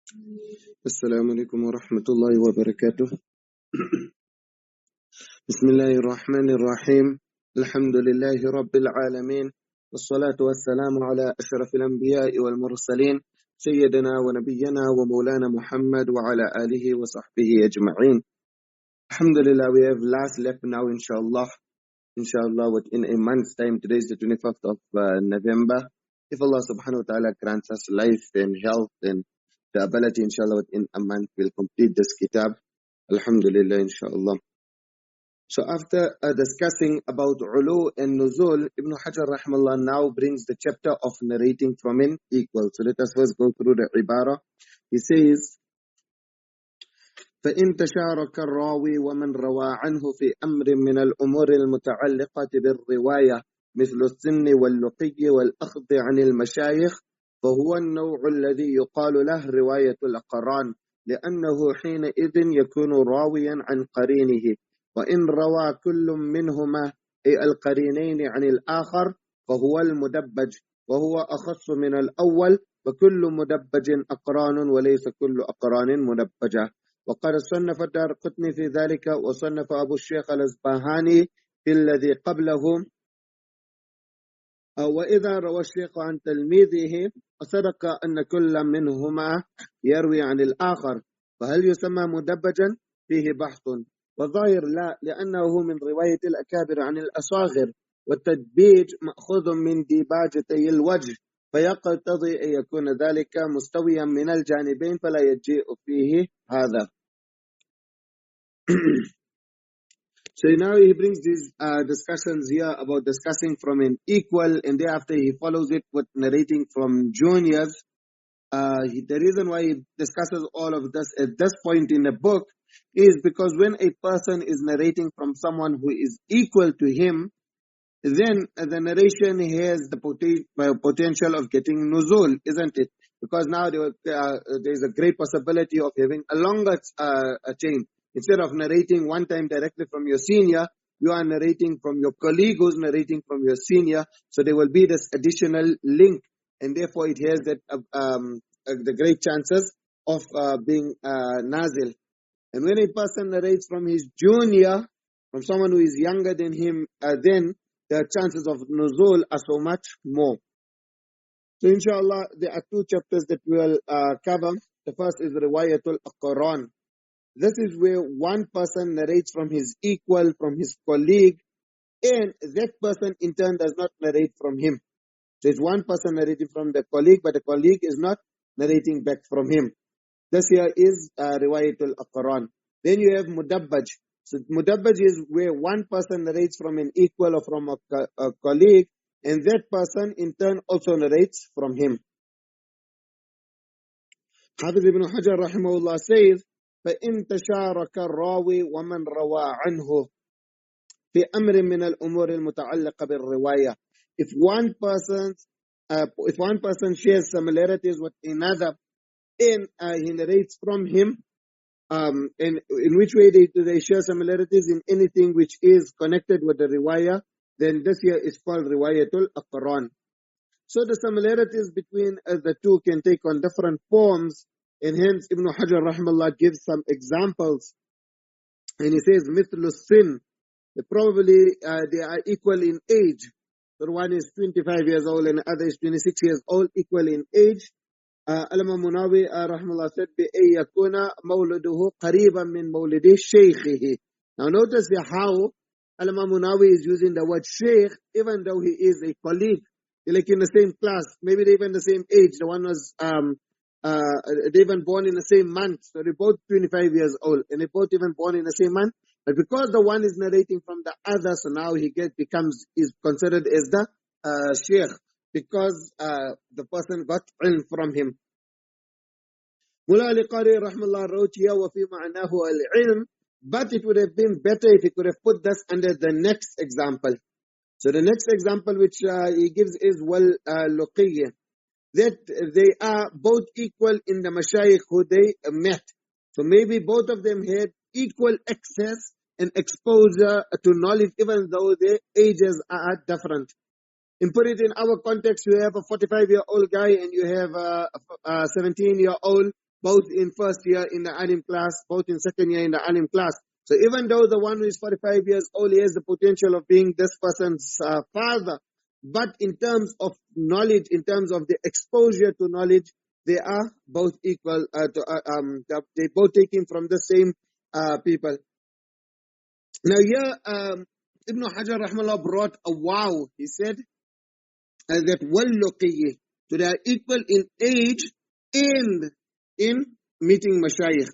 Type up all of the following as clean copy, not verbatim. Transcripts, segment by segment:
السلام عليكم ورحمة الله وبركاته. بسم الله الرحمن الرحيم. الحمد لله رب العالمين، والصلاة والسلام على أشرف الأنبياء والمرسلين سيدنا ونبينا ومولانا محمد وعلى آله وصحبه أجمعين. Alhamdulillah, we have last left now, inshallah. Inshallah, within a month's time. Today is the 25th of November. If Allah subhanahu wa ta'ala grants us life and health and the ability, inshallah, within a month we'll complete this kitab. Alhamdulillah, inshallah. So after discussing about ulu and nuzul, Ibn Hajar rahimahullah now brings the chapter of narrating from an equal. So let us first go through the ibara. He says, فإن تشارك الراوي ومن روى عنه في أمر من الأمور المتعلقة بالرواية مثل السن واللقي والأخذ عن المشايخ فهو النوع الذي يقال له رواية الأقران، لأنه حينئذ يكون راويا عن قرينه، وإن روى كل منهما أي القرينين عن الآخر فهو المدبج، وهو أخص من الأول، وكل مدبج أقران وليس كل أقران مدبجة. وقد صنف الدارقطني في ذلك، وصنف أبو الشيخ الأصبهاني في الذي قبله. وإذا روى الشيخ عن تلميذه صدق أن كل منهما يروي عن الآخر، فهل يسمى مدبجا؟ فيه بحث، والظاهر لا، لأنه من رواية الأكابر عن الأصاغر، والتدبيج مأخوذ من ديباجتي الوجه، فيقتضي أن يكون ذلك مستويا من الجانبين، فلا يجيء فيه هذا. So now he brings these discussions here about discussing from an equal, and thereafter he follows it with narrating from juniors. The reason why he discusses all of this at this point in the book is because when a person is narrating from someone who is equal to him, then the narration has the potential of getting nuzul, isn't it? Because now there is a great possibility of having a longer chain. Instead of narrating one time directly from your senior, you are narrating from your colleague who's narrating from your senior. So there will be this additional link, and therefore it has that the great chances of being nazil. And when a person narrates from his junior, from someone who is younger than him, then the chances of nuzul are so much more. So inshallah, there are two chapters that we'll cover. The first is Riwayatul Aqran. This is where one person narrates from his equal, from his colleague, and that person in turn does not narrate from him. So it's one person narrating from the colleague, but the colleague is not narrating back from him. This here is Riwayatul Aqran. Then you have Mudabbaj. So Mudabbaj is where one person narrates from an equal or from a colleague, and that person in turn also narrates from him. Hafiz ibn Hajar rahimahullah says, فإن تشارك الراوي ومن روى عنه في أمر من الأمور المتعلقة بالرواية. If one person shares similarities with another and he narrates from him, and in which way do they share similarities? In anything which is connected with the riwayah, then this here is called riwayatul aqran. So the similarities between the two can take on different forms, and hence Ibn Hajar rahimahullah gives some examples, and he says mithlu sin. Probably they are equal in age. So one is 25 years old and the other is 26 years old, equal in age. Al-Imam Munawi rahimahullah said بأن يكون مولده قريبا من مولد شيخه. Now notice how Al-Imam Munawi is using the word sheikh, even though he is a colleague, like in the same class, maybe they're even the same age. The one was they even born in the same month, so they're both 25 years old, and they both even born in the same month. But because the one is narrating from the other, so now he is considered as the sheikh, because the person got ilm from him. Mullah al-Qari rahmallah wrote here, وَفِي مَعْنَاهُ الْعِلْمِ, but it would have been better if he could have put this under the next example. So the next example which he gives is wal-luqiyya, that they are both equal in the mashayikh who they met. So maybe both of them had equal access and exposure to knowledge, even though their ages are different. And put it in our context, you have a 45-year-old guy and you have a 17-year-old. both in first year in the alim class, both in second year in the alim class. So even though the one who is 45 years old, he has the potential of being this person's father, but in terms of knowledge, in terms of the exposure to knowledge, they are both equal. They both taking from the same people. Now here, Ibn Hajar Rahmallah brought a wow. He said that وَاللُّقِيِّ, so they are equal in age and in meeting mashayikh.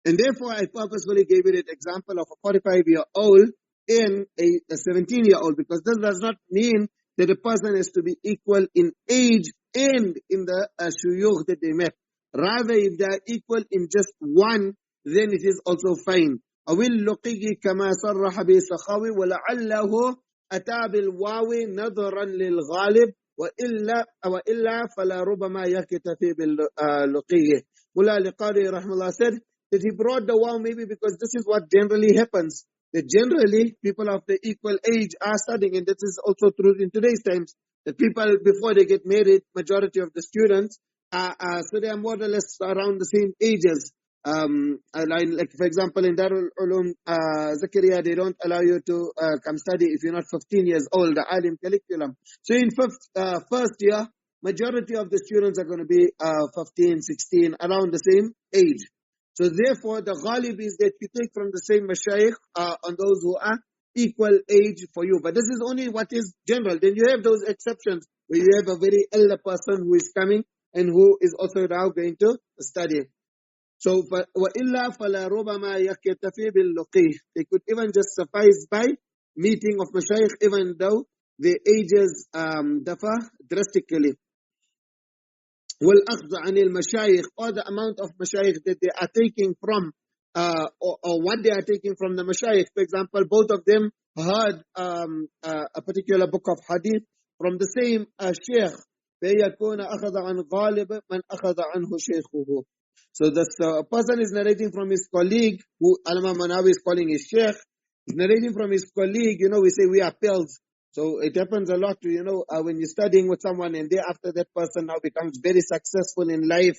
And therefore, I purposefully gave it an example of a 45-year-old and a 17-year-old, because this does not mean that a person has to be equal in age and in the shuyukh that they met. Rather, if they are equal in just one, then it is also fine. أَوِ اللُّقِيِّ كَمَا صَرَّحَ بِسَخَوِ وَلَعَلَّهُ أَتَى بِالْوَاوِ نَظَرًا لِلْغَالِبِ وَإِلَّا فَلَا رُبَمَا يَكْتَفِي بِاللُّقِيِّ. Mullah al-Qari rahmallah said that he brought the wow maybe because this is what generally happens. That generally people of the equal age are studying, and this is also true in today's times. That people, before they get married, majority of the students so they are more or less around the same ages. Like for example, in Darul Ulum Zakaria, they don't allow you to come study if you're not 15 years old, the Alim curriculum. So in first year, majority of the students are going to be 15, 16, around the same age. So therefore, the ghalib is that you take from the same mashayikh on those who are equal age for you. But this is only what is general. Then you have those exceptions where you have a very elder person who is coming and who is also now going to study. So, وَإِلَّا فَلَا رُبَمَا يَكْتَفِي بِاللُّقِيِّ. They could even just suffice by meeting of mashayikh, even though the ages differ drastically. وَالْأَخْذَ عَنِ الْمَشَايِخ, or the amount of mashayikh that they are taking from, or what they are taking from the mashayikh. For example, both of them heard a particular book of hadith from the same sheikh. فَيَكُونَ أَخَذَ عَنْ غَالِبٍ مَنْ أَخَذَ عَنْهُ شَيْخُهُ. So this person is narrating from his colleague, who Alama Manawi is calling his sheikh. He's narrating from his colleague. We say we are pals. So it happens a lot, when you're studying with someone and after that person now becomes very successful in life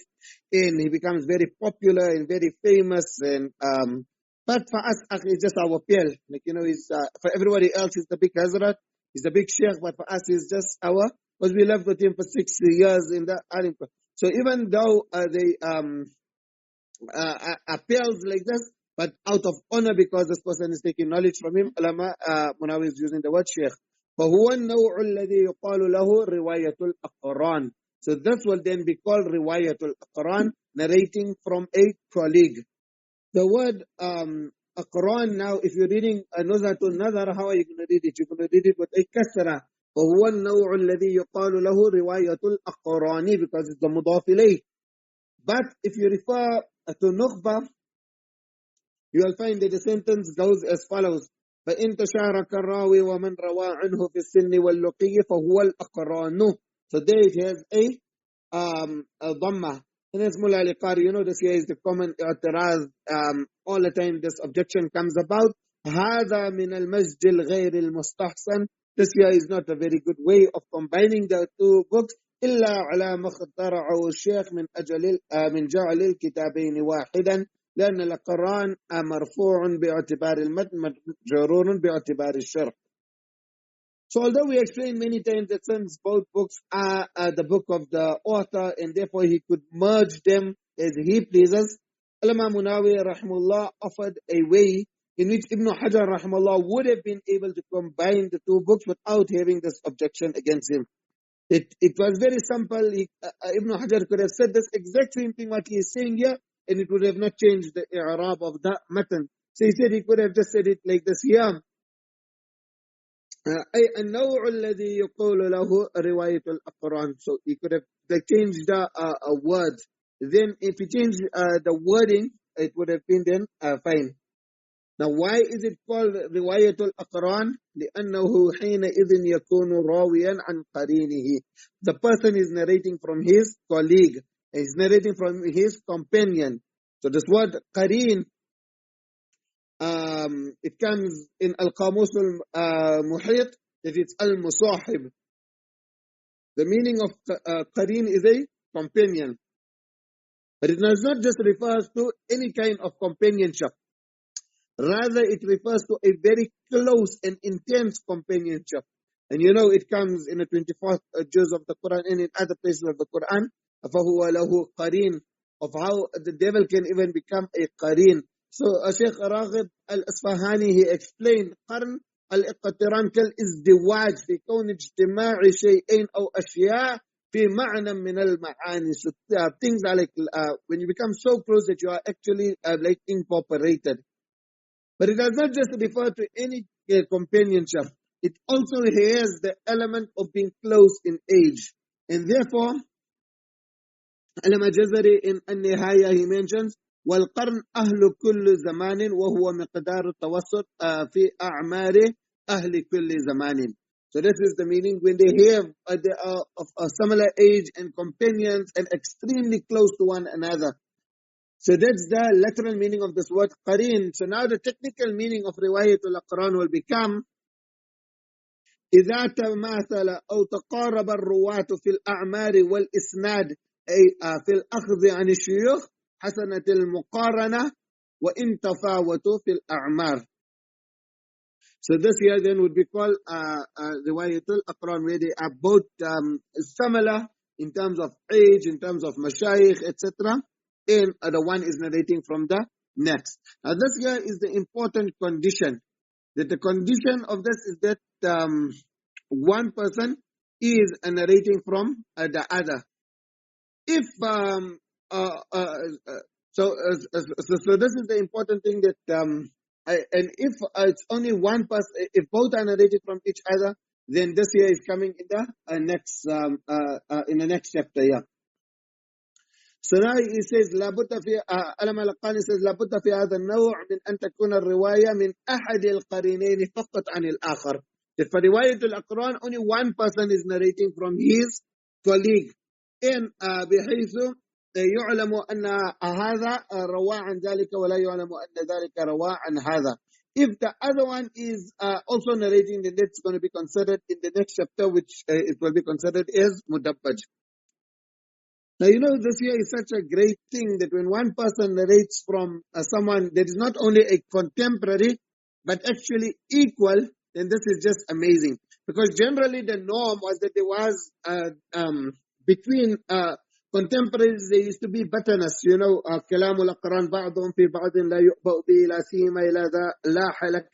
and he becomes very popular and very famous. And but for us, it's just our pal. He's, for everybody else, he's the big Hazrat, he's the big sheikh, but for us, he's just because we lived with him for 6 years in the alim. So even though they appeals like this, but out of honor because this person is taking knowledge from him, Alama Munawi is using the word sheikh. فَهُوَ النَّوْعُ الَّذِي يُقَالُ لَهُ رِوَايَةُ الْأَقْرَانِ. So this will then be called riwayatul Aqran, narrating from a colleague. The word Aqran, now if you're reading Nuzha to an-Naḍar, how are you going to read it? You're going to read it with a kasra. فَهُوَ النَّوْعُ الَّذِي يُقَالُ لَهُ رِوَايَةُ الْأَقْرَانِ, because it's the mudaf ilayh. But if you refer to Nukhba, you will find that the sentence goes as follows: فَإِن تَشَارَكَ الرَّاوِي وَمَنْ رَوَى عَنْهُ فِي السِّنِّ وَاللُّقِيِّ فَهُوَ الْأَقْرَانُ. So there it has a dhamma. And as Mullah al-Qari, this here is the common i'tiraz. All the time this objection comes about. هَذَا مِنَ الْمَجْدِ الْغَيْرِ الْمُسْتَحْسَنِ. This here is not a very good way of combining the two books. إِلَّا عَلَى مَا اخْتَرَعَهُ الشَّيْخ من جعل الكتابين واحدا. لأن القرآن مرفوع باعتبار المتن مجرور باعتبار الشرح. So although we explained many times that since both books are the book of the author and therefore he could merge them as he pleases, Alama Munawi rahimahullah offered a way in which Ibn Hajar rahimahullah would have been able to combine the two books without having this objection against him. It was very simple. Ibn Hajar could have said this exact same thing what he is saying here, and it would have not changed the i'rab of the matan. So he said he could have just said it like this here. أي النوع الذي يقول له رواية الأقران. So he could have changed the words. Then if he changed the wording, it would have been then fine. Now why is it called رواية الأقران? لأنه حينئذ يكون راويا عن قرينه. The person is narrating from his colleague. He's narrating from his companion. So this word qareen, it comes in Al-Qamus al-Muhit, that it's al-Musahib. The meaning of qareen is a companion. But it does not just refer to any kind of companionship. Rather, it refers to a very close and intense companionship. And you know, it comes in the 24th juz of the Quran and in other places of the Quran, فَهُوَ لَهُ قَرِينٌ, of how the devil can even become a qareen. So Shaykh Raghib al-Asfahani, he explained, قرن الاقتران كالازدواج في كون اجتماع شيئين أو أشياء في معنى من المعاني. So things are like, when you become so close that you are actually like incorporated. But it does not just refer to any companionship. It also has the element of being close in age. And therefore, Al-Majazari in An-Nihaya, he mentions, وَالْقَرْنْ أَهْلُ كُلِّ زَمَانٍ وَهُوَ مِقْدَارُ التَّوَسُّطِ فِي أَعْمَارِ أَهْلِ كُلِّ زَمَانٍ. So this is the meaning when they have they are of a similar age and companions and extremely close to one another. So that's the literal meaning of this word qareen. So now the technical meaning of riwayatul aqran will become إذا تماثل أو تقارب الرواة في الأعمار والإسناد أي في الأخذ عن الشيوخ حسنة المقارنة وإن تفاوتوا في الأعمار. So this here then would be called riwayatul aqran, where they are both similar in terms of age, in terms of mashayikh, etc. And the one is narrating from the next. Now this here is the important condition. That the condition of this is that one person is narrating from the other. If so this is the important thing that and if it's only one person, if both are narrated from each other, then this here is coming in the next in the next chapter. Yeah. So now he says لابد في ألم القاني says لابد في هذا النوع من أن تكون الرواية من أحد القرينين فقط عن الآخر. That for رواية الأقران only one person is narrating from his colleague. إن بحيث يعلم أن هذا روى عن ذلك ولا يعلم أن ذلك روى عن هذا. If the other one is also narrating, then that's going to be considered in the next chapter, which it will be considered as mudabbaj. Now, you know, this here is such a great thing that when one person narrates from someone that is not only a contemporary, but actually equal, then this is just amazing. Because generally the norm was that there was, between contemporaries, there used to be bitterness, you know, كلام الأقران بعضهم في بعض لا يؤبأ به لا سيما إلى ذا لا حلك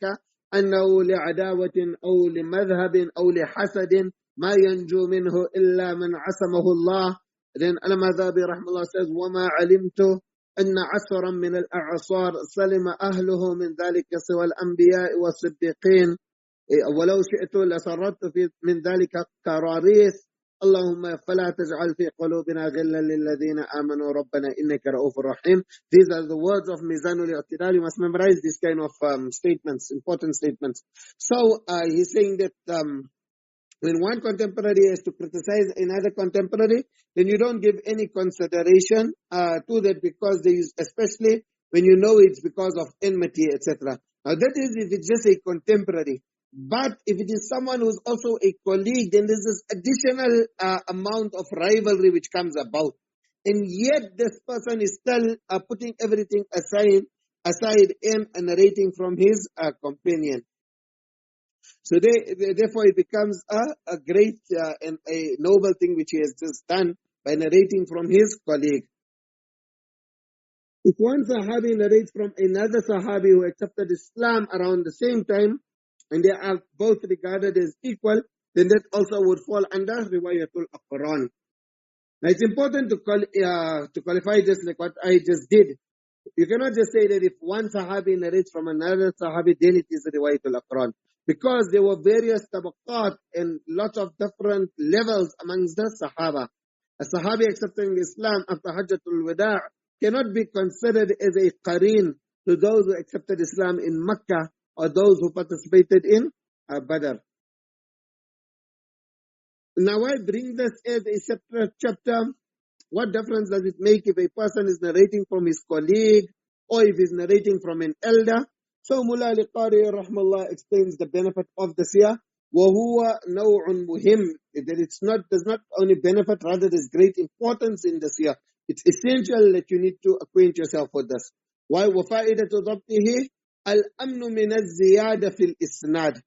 أنه لعداوة أو لمذهب أو لحسد ما ينجو منه إلا من عصمه الله. Then Al-Madhabi rahimahullah says, وَمَا عَلِمْتُ أَنَّ عَصْرًا مِنَ الْأَعْصَارِ سَلِمَ أَهْلُهُ مِنْ ذَلِكَ سوى الْأَنْبِيَاءِ وَالصِّدِّقِينَ وَلَوْ شِئْتُ لَسَرَّدْتُ من ذلك كراريث اللهم فلا تجعل في قلوبنا غلا للذين آمنوا ربنا إنك رؤوف رحيم. These are the words of Mizanul I'tidal. You must memorize these kind of statements, important statements. So he's saying that when one contemporary has to criticize another contemporary, then you don't give any consideration to that, because there is, especially when you know it's because of enmity, etc. Now that is if it's just a contemporary. But if it is someone who's also a colleague, then there's this additional amount of rivalry which comes about. And yet this person is still putting everything aside and narrating from his companion. So therefore it becomes a great and a noble thing which he has just done by narrating from his colleague. If one Sahabi narrates from another Sahabi who accepted Islam around the same time, and they are both regarded as equal, then that also would fall under Riwayatul Aqran. Now it's important to qualify just like what I just did. You cannot just say that if one Sahabi narrates from another Sahabi, then it is Riwayatul Aqran. Because there were various tabaqat and lots of different levels amongst the Sahaba. A Sahabi accepting Islam after Hajjatul Wada' cannot be considered as a qareen to those who accepted Islam in Makkah or those who participated in Badr. Now I bring this as a separate chapter. What difference does it make if a person is narrating from his colleague or if he's narrating from an elder? So Mullah al-Qari rahmallah explains the benefit of this here. وَهُوَ نَوْعٌ مُهِمٌ. That it's not, does not only benefit, rather there's great importance in this here. It's essential that you need to acquaint yourself with this. Why? وَفَائِدَةُ ضَبْطِهِ الْأَمْنُ مِنَ الزِّيَادَةِ فِي الْإِسْنَادِ.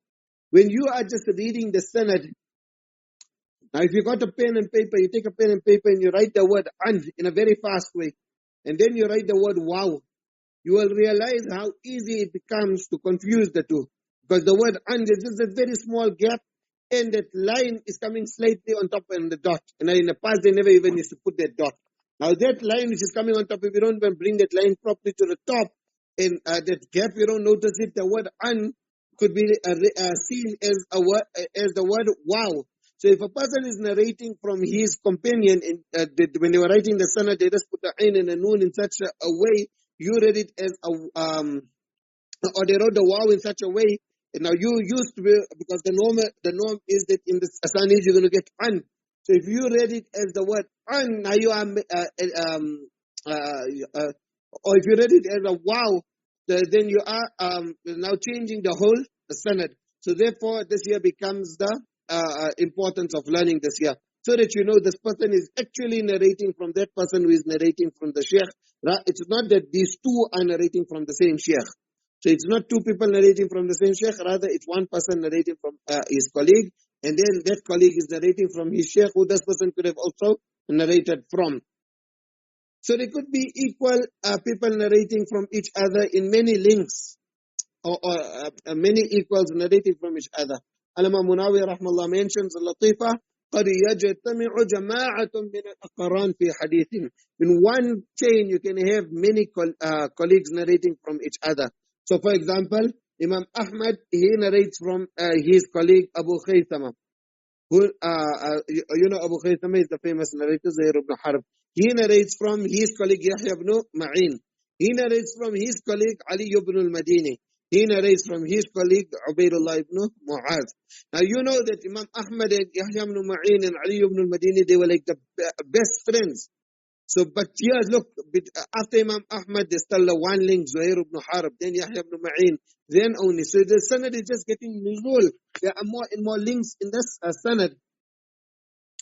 When you are just reading the sanad, now if you got a pen and paper, you take a pen and paper and you write the word an in a very fast way, and then you write the word wow, you will realize how easy it becomes to confuse the two. Because the word an, there's just a very small gap, and that line is coming slightly on top and the dot. And in the past, they never even used to put that dot. Now that line which is coming on top, if you don't even bring that line properly to the top, and that gap, you don't notice it, the word an could be seen as a word, as the word wow. So if a person is narrating from his companion, when they were writing the sanad, they just put the ain and the noon in such a way, you read it as a, or they wrote the wow in such a way. And now you used to be, because the norm is that in the asanid you're going to get an. So if you read it as the word an, now you are, or if you read it as a wow, then you are now changing the whole sanad. So therefore, this here becomes the importance of learning this here, so that you know this person is actually narrating from that person who is narrating from the sheikh. It's not that these two are narrating from the same sheikh. So it's not two people narrating from the same sheikh, rather it's one person narrating from his colleague, and then that colleague is narrating from his sheikh, who this person could have also narrated from. So there could be equal people narrating from each other in many links, or many equals narrating from each other. Al-Imam Munawi rahmallah mentions al-Latifa, قَدْ يَجْتَمِعُ جَمَاعَةٌ مِنَ الْأَقْرَانِ فِي حَدِيثٍ. In one chain, you can have many colleagues narrating from each other. So, for example, Imam Ahmad, he narrates from his colleague Abu Khaythama. Who, you know, Abu Khaythama is the famous narrator, Zuhair ibn Harb. He narrates from his colleague Yahya ibn Ma'in. He narrates from his colleague Ali ibn al-Madini. He narrates from his colleague Ubaydullah ibn Mu'adh. Now you know that Imam Ahmad and Yahya ibn Ma'in and Ali ibn al-Madini, they were like the best friends. So, but here, look, after Imam Ahmad, there's still the one link, Zuhair ibn Harb, then Yahya ibn Ma'in, then only. So the sanad is just getting nuzul. There are more and more links in this sanad.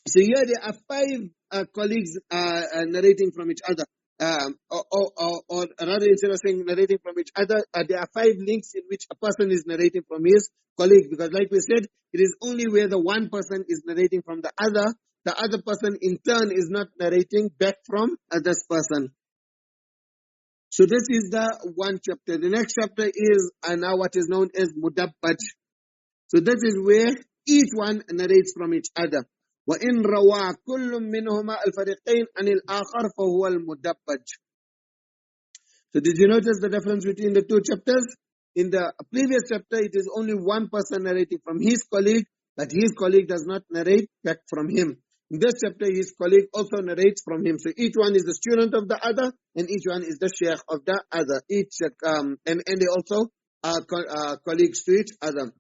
So here there are five colleagues narrating from each other. Or rather, instead of saying narrating from each other, there are five links in which a person is narrating from his colleague. Because like we said, it is only where the one person is narrating from the other person in turn is not narrating back from this person. So this is the one chapter. The next chapter is now what is known as mudabbaj. So this is where each one narrates from each other. وَإِنْ رَوَى كُلٌّ مِّنْهُمَا الْفَرِيقَيْنِ عَنِ الْآخَرِ فَهُوَ الْمُدَبَّجِ. So did you notice the difference between the two chapters? In the previous chapter, it is only one person narrating from his colleague, but his colleague does not narrate back from him. In this chapter, his colleague also narrates from him. So each one is the student of the other, and each one is the sheikh of the other. And they also are colleagues to each other.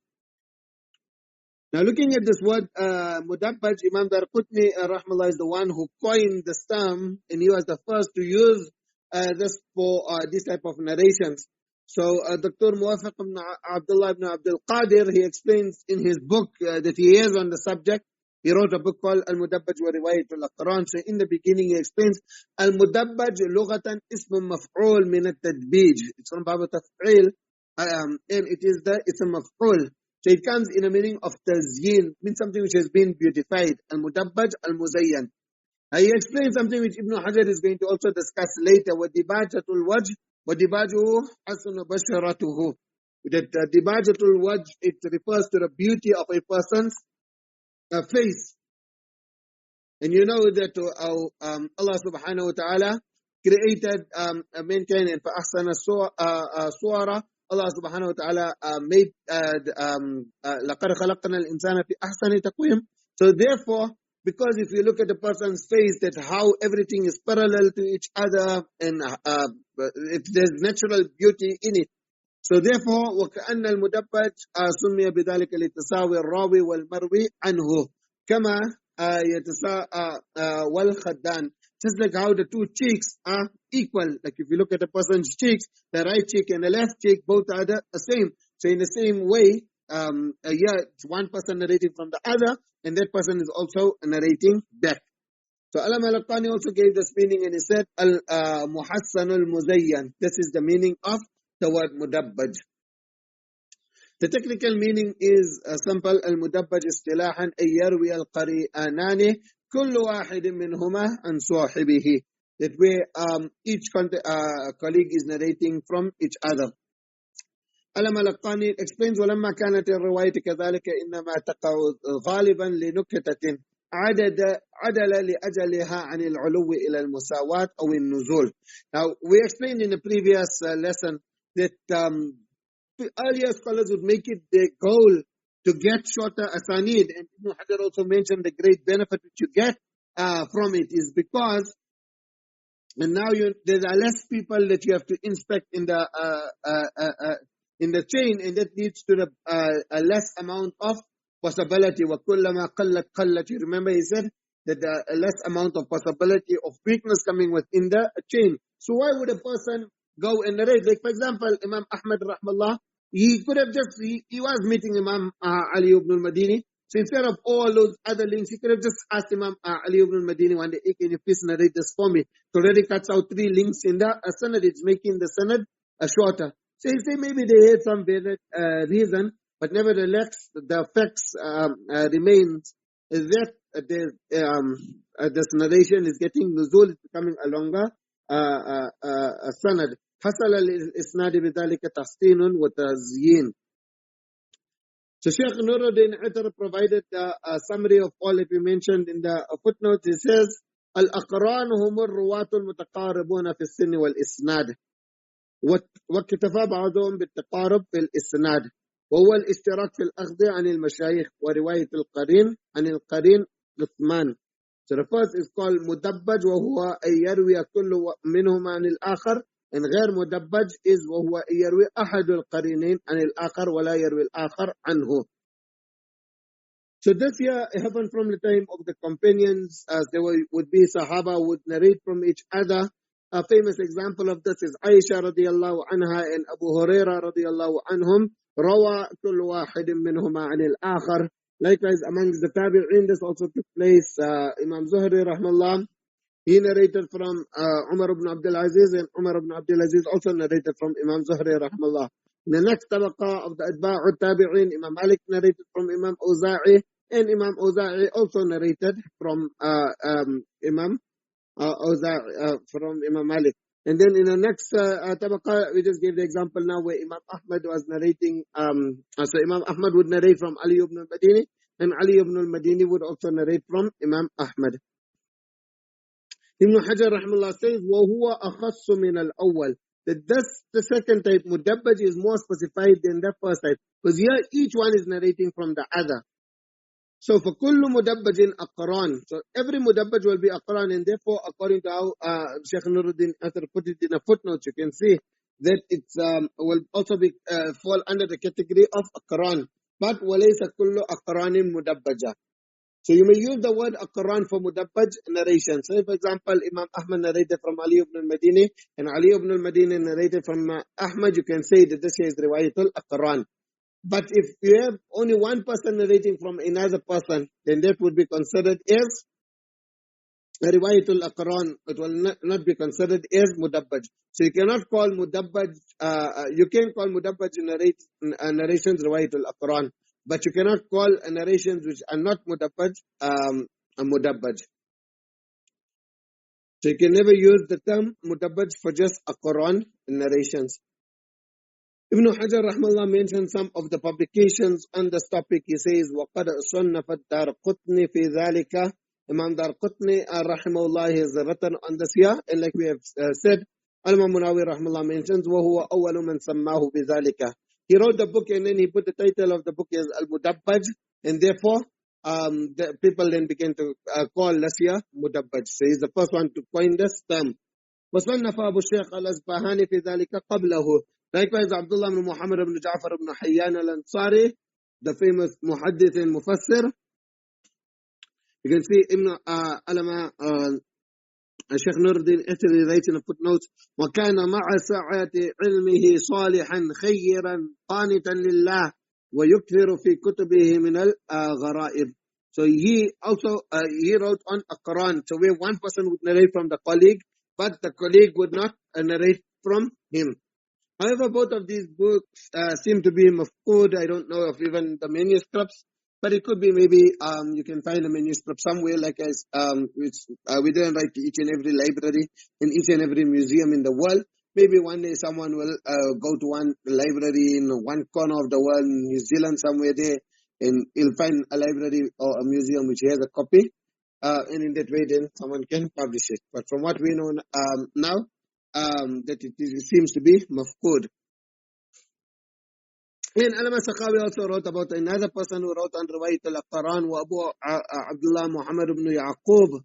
Now looking at this word, mudabbaj, Imam Darqutni rahmallah is the one who coined this term, and he was the first to use this for this type of narrations. So Dr. Muwafiq ibn Abdullah ibn Abdul Qadir, he explains in his book that he has on the subject. He wrote a book called Al-Mudabbaj wa Riwayatul Aqran. So in the beginning he explains, Al-Mudabbaj lughatan ism maf'ul min at-tadbij. It's from Bab Taf'il, and it is the ism maf'ul. So it comes in a meaning of tazyin, means something which has been beautified. Al-Mudabbaj, Al-Muzayyan. He explains something which Ibn Hajar is going to also discuss later. وَدِبَاجَةُ الْوَجْهِ وَدِبَاجُهُ حَسُنُ بَشَرَتُهُ. That dibajatul wajh, it refers to the beauty of a person's face. And you know that Allah subhanahu wa ta'ala created mankind, and فَأَحْسَنَ صُوَرَ. Allah subhanahu wa ta'ala made لَقَدْ خَلَقْنَا الْإِنسَانَ فِي أَحْسَنِ تَقْوِيمٍ. So therefore, because if you look at the person's face, that how everything is parallel to each other, and there's natural beauty in it. So therefore, وَكَأَنَّ الْمُدَبَّجْ سُمِّيَ بِذَلِكَ لِتَسَاوِي الرَّاوِي وَالْمَرْوِي عَنْهُ كَمَا يَتَسَاوَى وَالْخَدَّانِ. Just like how the two cheeks are equal. Like if you look at a person's cheeks, the right cheek and the left cheek, both are the same. So in the same way, it's one person narrating from the other, and that person is also narrating back. So Alam al-Qani also gave this meaning, and he said, Muhassan al-Muzayyan. This is the meaning of the word mudabbaj. The technical meaning is simple. Al-mudabbaj istilahan ay yarwi al-qari'anani kullu wahidin minhuma an sahibihi. That way, each colleague is narrating from each other. علم القاني explains ولما كانت الرواية كذلك إنما تقع غالبا لنكتة عدل لأجلها عن العلو إلى المساواة أو النزول. Now we explained in the previous lesson that earlier scholars would make it their goal to get shorter asanid, and Ibn Hajar also mentioned the great benefit which you get from it is because and now there are less people that you have to inspect in the chain, and that leads to the a less amount of possibility. وَكُلَّمَا قَلَّتْ قَلَّتْ. You remember he said that a less amount of possibility of weakness coming within the chain. So why would a person go and narrate? Like for example, Imam Ahmad rahmallah, he could have just, he was meeting Imam Ali ibn al-Madini. So instead of all those other links, he could have just asked Imam Ali ibn al-Madini one day, hey, can you please narrate this for me? So already cuts out 3 links in the sanad. It's making the sanad shorter. So you say maybe they had some valid reason, but nevertheless, the facts remains is that this narration is getting nuzul, it's becoming a longer sanad. حصل الإسناد بذلك تحسين وتزيين. So Sheikh Nuruddin Atar provided a summary of all that we mentioned in the footnote. He says, الأقران هم الرواة المتقاربون في السن والإسناد واكتفى بعضهم بالتقارب في الإسناد وهو الاشتراك في الأخذ عن المشايخ ورواية القرين عن القرين قسمان. So the first is called مدبج وهو أن يروي كل منهما عن الآخر. And غير مدبج is وهو أن يروي أحد القرينين عن الآخر ولا يروي الآخر عنه. So this here happened from the time of the companions, as there would be Sahaba would narrate from each other. A famous example of this is Aisha radiallahu anha and Abu Huraira radiallahu anhum. روى كل واحد منهما عن الآخر. Likewise, amongst the tabi'in, this also took place. Imam Zuhri rahmallah, he narrated from Umar ibn Abdul Aziz, and Umar ibn Abdul Aziz also narrated from Imam Zuhri rahmallah. In the next tabaqa of the Atba'u tabi'in, Imam Malik narrated from Imam Awza'i, and Imam Awza'i also narrated from Imam Awza'i from Imam Malik. And then in the next tabaqa, we just gave the example now where Imam Ahmad was narrating. So Imam Ahmad would narrate from Ali ibn al-Madini, and Ali ibn al-Madini would also narrate from Imam Ahmad. Ibn Hajar rahimahullah says, وَهُوَ أَخَصُّ مِنَ الْأَوَّلِ. That this, the second type, mudabbaj, is more specified than the first type. Because here, each one is narrating from the other. So for kullu mudabbajin aqran. So every mudabbaj will be aqran, and therefore, according to how Sheikh Nuruddin Athar put it in a footnote, you can see that it will also be fall under the category of aqran. But walaysa kullu aqranin mudabbaja. So you may use the word aqran for mudabbaj narration. So for example, Imam Ahmad narrated from Ali ibn al-Madini, and Ali ibn al-Madini narrated from Ahmad, you can say that this is riwayatul aqran. But if you have only one person narrating from another person, then that would be considered as riwayatul aqran. It will not be considered as mudabbaj. So you cannot call mudabbaj, you can call mudabbaj narrations riwayatul aqran, but you cannot call narrations which are not mudabbaj a mudabbaj. So you can never use the term mudabbaj for just aqran narrations. Ibn Hajar rahmallah mentioned some of the publications on this topic. He says, وَقَدْ صَنَّفَ الدَّارْقُطْنِ فِي ذَلِكَ. Imam Darqutni rahimahullah has written on this here, and like we have said, Al-Imam Munawi rahmallah mentions, وَهُوَ أَوَّلُ مَنْ سَمَّاهُ بِذَلِكَ. He wrote the book, and then he put the title of the book as Al-Mudabbaj, and therefore the people then began to call this here Mudabbaj. So he's the first one to coin this term. وَصَنَّفَ أَبُو الشيخ الأصبهاني في ذلك قبله. Likewise, Abdullah ibn Muhammad ibn Ja'far ibn Hayyan al-Ansari, the famous muhaddith and mufassir. You can see Ibn Alama, Sheikh Nuruddin actually writes in a footnote, وَكَانَ مَعَ سَعَةِ عِلْمِهِ صَالِحًا خَيِّرًا قَانِتًا لِلَّهِ وَيُكْثِرُ فِي كُتُبِهِ مِنَ الْغَرَائِبِ. So he also, he wrote on a Quran. So where one person would narrate from the colleague, but the colleague would not narrate from him. However, both of these books seem to be mafqud. I don't know of even the manuscripts, but it could be maybe you can find a manuscript somewhere, like as which we didn't write to each and every library in each and every museum in the world. Maybe one day someone will go to one library in one corner of the world, in New Zealand, somewhere there, and he'll find a library or a museum which has a copy, and in that way then someone can publish it. But from what we know now, that it seems to be mafqud. And Allama Sakhawi also wrote about another person who wrote on Riwayat al-Quran, wa Abu Abdullah Muhammad ibn Yaqub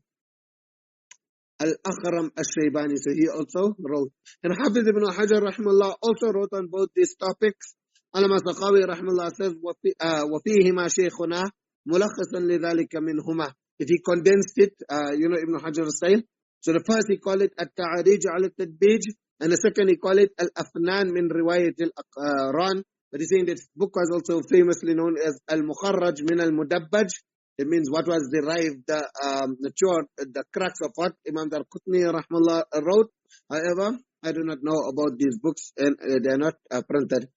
al-Akhram al-Shaybani. So he also wrote. And Hafiz ibn Hajar rahimahullah also wrote on both these topics. Allama Sakhawi rahimahullah says, وَفِيهِمَا شَيْخُنَا مُلَخَّصًا لِذَلِكَ مِنْهُمَا. If he condensed it, Ibn Hajar's style. So the first he called it at-Ta'arij al-Tadbij, and the second he called it al-Afnan min Riwayat al-Aqran. But he's saying that book was also famously known as Al-Mukharraj min al-Mudabbaj. It means what was derived, the crux of what Imam Darqutni rahmallah wrote. However, I do not know about these books, and they are not printed.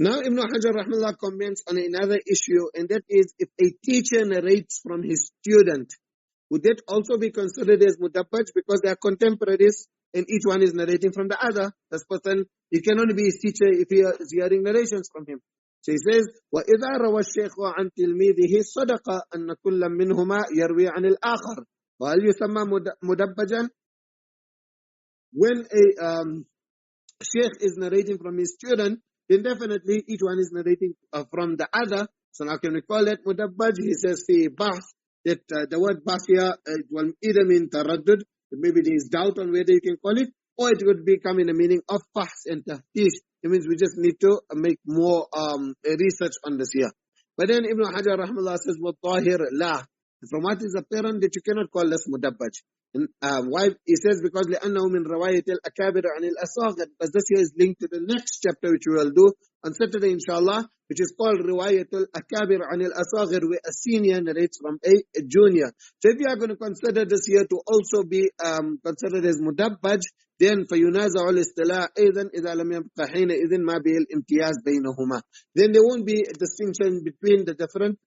Now Ibn Hajar rahmallah comments on another issue, and that is if a teacher narrates from his student, would that also be considered as mudabbaj because they are contemporaries and each one is narrating from the other? This person, he can only be his teacher if he is hearing narrations from him. So he says, وَإِذَا رَوَى الشَّيْخُ عَنْ تِلْمِيذِهِ صَدَقَ أَنَّ كُلًّا مِّنْهُمَا يَرْوِي عَنِ الْآخَرِ وَهَلْ يُسَمَّى مُدَبَّجًا? When a sheikh is narrating from his student, then definitely each one is narrating from the other. So now can we call that mudabbaj? He says, fi bahth, that the word bahth here will either mean taraddud, maybe there is doubt on whether you can call it, or it would become in the meaning of bahth and taftish. It means we just need to make more research on this here. But then Ibn Hajar rahmallah says, وَالطَّاهِرْ لَا. From what is apparent that you cannot call this mudabbaj. And why? He says because لأنه من رواية الأكابر عن الأصاغر, because this here is linked to the next chapter which we will do on Saturday inshallah, which is called رواية الأكابر عن الأصاغر, where a senior narrates from a junior. So if you are going to consider this here to also be considered as mudabbaj, then فينازع الاصطلاح أيضا إذا لم يبقى حينئذ ما به الامتياز بينهما. Then there won't be a distinction between the different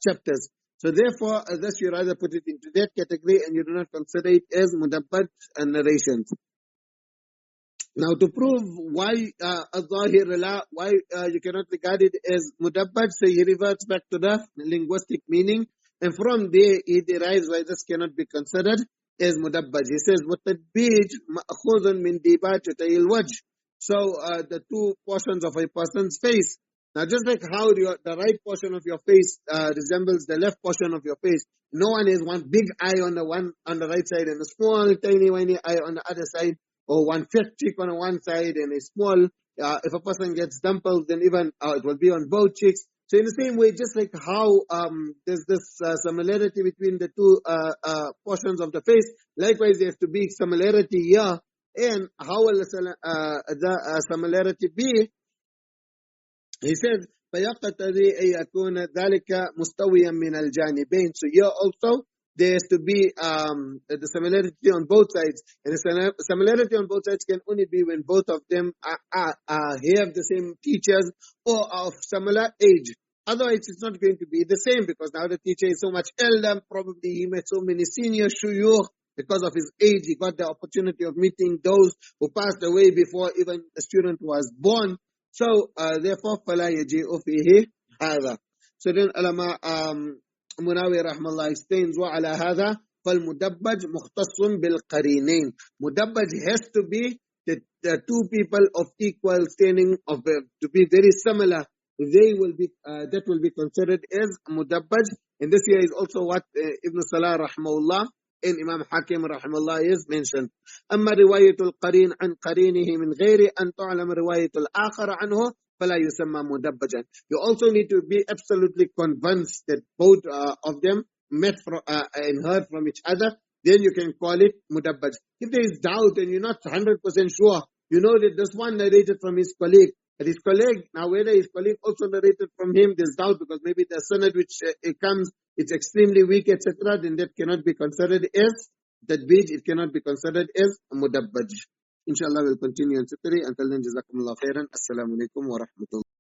chapters. So therefore, thus you rather put it into that category and you do not consider it as mudabbaj narrations. Now to prove why al-Zahir la, why you cannot regard it as mudabbaj, so he reverts back to the linguistic meaning, and from there he derives why this cannot be considered as mudabbaj. He says, وَالتَّدْبِيج مَأْخُوذٌ مِنْ دِيبَاجَتَيِ الْوَجْهِ. So the two portions of a person's face. Now, just like how the right portion of your face resembles the left portion of your face, no one has one big eye on the right side and a small, tiny, whiny eye on the other side, or one fat cheek on one side and a small. If a person gets dimples, then even it will be on both cheeks. So, in the same way, just like how there's this similarity between the two portions of the face, likewise there has to be similarity here. And how will the similarity be? He says, فَيَقْتَضِي أَن يَكُونَ ذَلِكَ مُسْتَوِيًا مِنَ الْجَانِبَيْنِ. So here also, there has to be the similarity on both sides. And the similarity on both sides can only be when both of them have the same teachers or are of similar age. Otherwise, it's not going to be the same because now the teacher is so much elder. Probably he met so many senior shuyukh. Because of his age, he got the opportunity of meeting those who passed away before even the student was born. So, therefore, فَلَا يَجِئُ فِيهِ هَذَا. So then, Ulama Munawi rahmallah explains, وَعَلَى هَذَا فَالْمُدَبَّجْ مُخْتَصٌ بِالْقَرِينَيْن. Mudabbaj has to be the two people of equal standing, to be very similar. They will be, that will be considered as mudabbaj. And this here is also what Ibn Salah rahmallah and Imam Hakim rahimahullah is mentioned. أما رواية القرين عن قرينه من غير أن تعلم رواية الآخر عنه فلا يسمى مدبجا. You also need to be absolutely convinced that both of them met and heard from each other. Then you can call it mudabbaj. If there is doubt and you're not 100% sure, you know that this one narrated from his colleague, But his colleague, now whether his colleague also narrated from him, there's doubt, because maybe the sanad which it comes, it's extremely weak, etc., then that cannot be considered as tadbij, it cannot be considered as mudabbaj. Inshallah, we'll continue on Saturday. Until then, jazakumullah khairan. Assalamu alaikum wa rahmatullah.